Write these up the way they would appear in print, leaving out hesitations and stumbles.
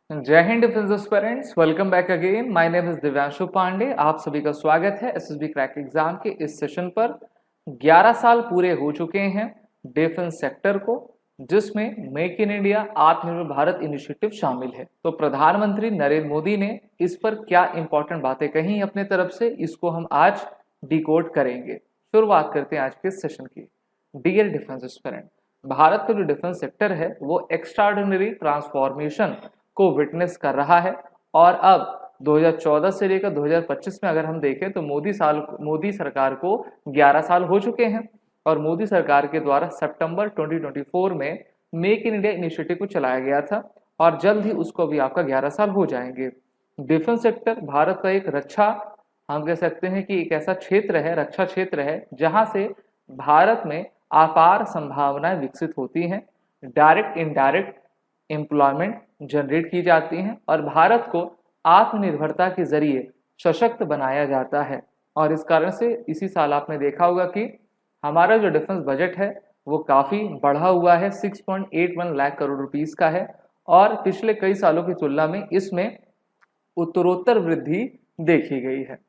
जय हिंद defence aspirants, welcome back again. My name is Divyanshu Pandey. आप सभी का स्वागत है एसएसबी क्रैक एग्जाम के इस सेशन पर। 11 साल पूरे हो चुके हैं डिफेंस सेक्टर को, जिसमें मेक इन इंडिया आत्मनिर्भर भारत इनिशिएटिव शामिल है। तो प्रधानमंत्री नरेंद्र मोदी ने इस पर क्या इंपॉर्टेंट बातें कही अपने तरफ से, इसको हम आज डिकोड करेंगे। शुरुआत करते हैं आज के सेशन की। डियर डिफेंस एस्पिरेंट, भारत का जो डिफेंस सेक्टर है वो एक्स्ट्राऑर्डिनरी ट्रांसफॉर्मेशन को विटनेस कर रहा है। और अब 2014 से लेकर 2025 में अगर हम देखें तो मोदी सरकार को 11 साल हो चुके हैं। और मोदी सरकार के द्वारा सितंबर 2024 में मेक इन इंडिया इनिशिएटिव को चलाया गया था और जल्द ही उसको भी आपका 11 साल हो जाएंगे। डिफेंस सेक्टर भारत का एक रक्षा, हम कह सकते हैं कि एक ऐसा क्षेत्र है, रक्षा क्षेत्र है, जहां से भारत में अपार संभावनाएं विकसित होती हैं। डायरेक्ट इनडायरेक्ट एम्प्लॉयमेंट जनरेट की जाती हैं और भारत को आत्मनिर्भरता के जरिए सशक्त बनाया जाता है। और इस कारण से इसी साल आपने देखा होगा कि हमारा जो डिफेंस बजट है वो काफ़ी बढ़ा हुआ है, 6.81 लाख करोड़ रुपीस का है। और पिछले कई सालों की तुलना में इसमें उत्तरोत्तर वृद्धि देखी गई है।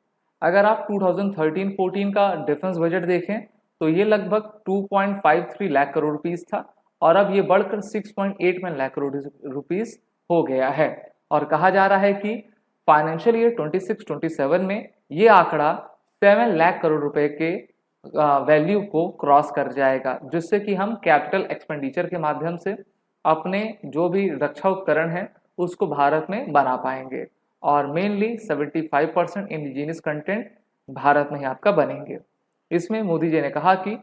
अगर आप 2013-14 का डिफेंस बजट देखें तो ये लगभग 2.53 लाख करोड़ रुपीस था और अब ये बढ़कर 6.81 लाख करोड़ रुपीस हो गया है। और कहा जा रहा है कि फाइनेंशियल ईयर 26-27 में ये आंकड़ा 7 लाख करोड़ रुपए के वैल्यू को क्रॉस कर जाएगा, जिससे कि हम कैपिटल एक्सपेंडिचर के माध्यम से अपने जो भी रक्षा उपकरण है उसको भारत में बना पाएंगे। और मेनली 75% इंडिजीनियस कंटेंट भारत में ही आपका बनेंगे। इसमें मोदी जी ने कहा कि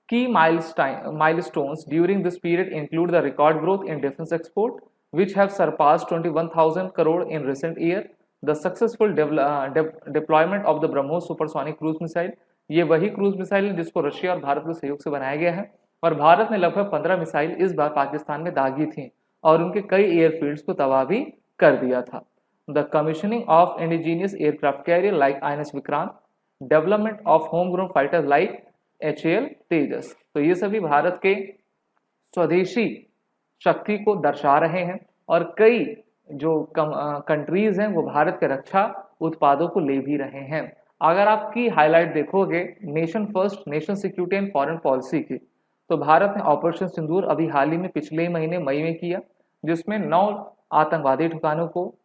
की milestones during this period include the record growth in defense export, which have surpassed 21,000 crore in recent year, the successful deployment of the BrahMos supersonic cruise missile। ये वही क्रूज मिसाइल है जिसको रशिया और भारत के सहयोग से बनाया गया है और भारत ने लगभग 15 मिसाइल इस बार पाकिस्तान में दागी थी और उनके कई एयरफील्ड्स को तबाह भी कर दिया था। The commissioning of indigenous aircraft carrier like INS Vikrant, development of home grown fighter like HAL तेजस। तो ये सभी भारत के स्वदेशी शक्ति को दर्शा रहे हैं और कई जो कंट्रीज हैं वो भारत के रक्षा उत्पादों को ले भी रहे हैं। अगर आपकी हाईलाइट देखोगे nation first, nation security and foreign policy की, तो भारत ने ऑपरेशन सिंदूर अभी हाल ही में पिछले महीने मई में किया, जिसमें 9 आतंकवादी ठिकानों को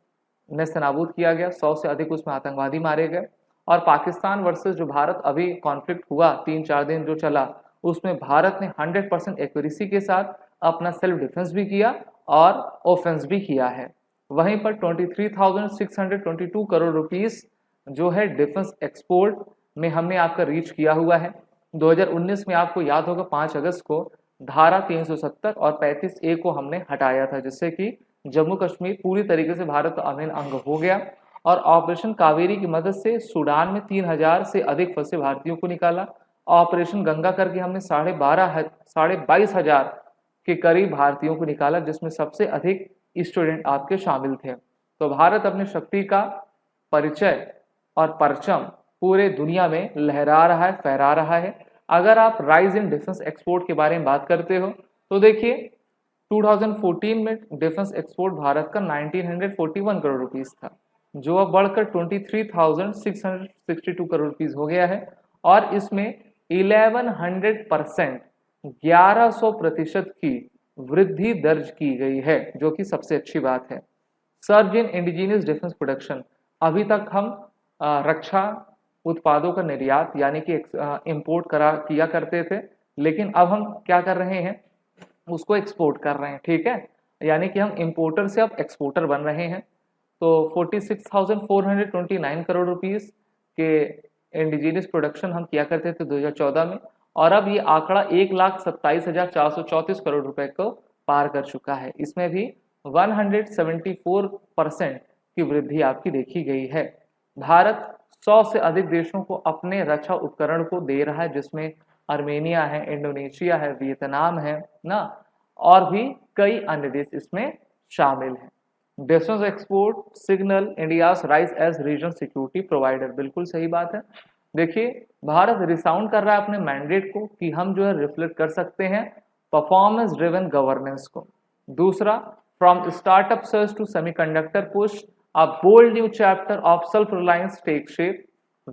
नेस्तनाबूद किया गया, 100 से अधिक उसमें आतंकवादी मारे गए। और पाकिस्तान वर्सेस जो भारत अभी कॉन्फ्लिक्ट हुआ 3-4 दिन जो चला, उसमें भारत ने 100% एक्यूरेसी के साथ अपना सेल्फ डिफेंस भी किया और ऑफेंस भी किया है। वहीं पर 23,622 करोड़ रुपीस जो है डिफेंस एक्सपोर्ट में हमने आपका रीच किया हुआ है। 2019 में आपको याद होगा 5 अगस्त को धारा 370 और 35A को हमने हटाया था, जिससे कि जम्मू कश्मीर पूरी तरीके से भारत का अभिन्न अंग हो गया। और ऑपरेशन कावेरी की मदद से सूडान में 3000 से अधिक फंसे भारतीयों को निकाला। ऑपरेशन गंगा करके हमने 22,500 के करीब भारतीयों को निकाला, जिसमें सबसे अधिक स्टूडेंट आपके शामिल थे। तो भारत अपनी शक्ति का परिचय और परचम पूरे दुनिया में लहरा रहा है, फहरा रहा है। अगर आप राइज इन डिफेंस एक्सपोर्ट के बारे में बात करते हो तो देखिए 2014 में डिफेंस एक्सपोर्ट भारत का 1941 करोड़ रुपीस था, जो अब बढ़कर 23,662 करोड़ रुपीस हो गया है। और इसमें 1100% 1100% की वृद्धि दर्ज की गई है, जो कि सबसे अच्छी बात है। सर्ज इन इंडिजीनियस डिफेंस प्रोडक्शन, अभी तक हम रक्षा उत्पादों का निर्यात यानी कि इंपोर्ट किया करते थे, लेकिन अब हम क्या कर रहे हैं, उसको एक्सपोर्ट कर रहे हैं। ठीक है, यानी कि हम इंपोर्टर से अब एक्सपोर्टर बन रहे हैं। तो 46,429 करोड़ रुपीस के इंडिजीनियस प्रोडक्शन हम किया करते थे 2014 में, और अब ये आंकड़ा 1,27,434 करोड़ रुपए को पार कर चुका है। इसमें भी 174% की वृद्धि आपकी देखी गई है। भारत 100 से अधिक देशों को अपने रक्षा उपकरण को दे रहा है, जिसमें आर्मेनिया है, इंडोनेशिया है, वियतनाम है ना, और भी कई अन्य देश इसमें शामिल हैं। Defence export signal India's rise as region security provider, बिल्कुल सही बात है। देखिए भारत रिसाउंड कर रहा है अपने मैंडेट को कि हम जो है रिफ्लेक्ट कर सकते हैं परफॉर्मेंस ड्रिवन गवर्नेंस को। दूसरा, From startup search to semiconductor push, a bold new chapter of self-reliance takes shape.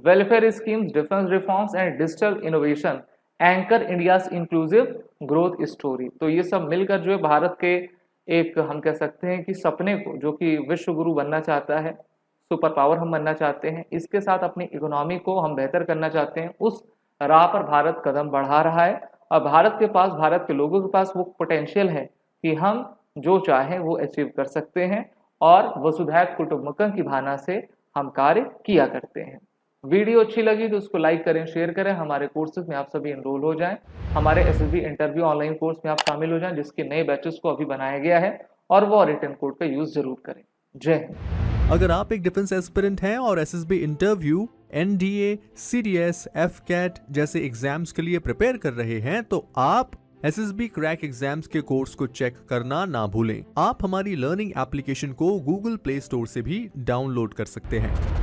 Welfare schemes, defense reforms and digital innovation anchor India's inclusive growth story. तो ये सब मिलकर जो है भारत के एक हम कह सकते हैं कि सपने को, जो कि विश्व गुरु बनना चाहता है, सुपर पावर हम बनना चाहते हैं, इसके साथ अपनी इकोनॉमी को हम बेहतर करना चाहते हैं, उस राह पर भारत कदम बढ़ा रहा है। और भारत के पास, भारत के लोगों के पास वो पोटेंशियल है कि हम जो चाहें वो अचीव कर सकते हैं और वसुधैव कुटुंबकम की भावना से हम कार्य किया करते हैं। वीडियो अच्छी लगी तो उसको लाइक करें, शेयर करें। हमारे कोर्सेज में आप सभी एनरोल हो जाएं। हमारे एसएसबी इंटरव्यू ऑनलाइन कोर्स में आप शामिल हो जाएं, जिसके नए बैचेस को अभी बनाया गया है, और वो रिटन कोड का यूज जरूर करें। जय हिंद। अगर आप एक डिफेंस एस्पिरेंट हैं और SSB interview, NDA, CDS, AFCAT जैसे एग्जाम्स के लिए प्रिपेयर कर रहे हैं तो आप एसएसबी क्रैक एग्जाम्स के कोर्स को चेक करना ना भूलें। आप हमारी लर्निंग एप्लीकेशन को गूगल प्ले स्टोर से भी डाउनलोड कर सकते हैं।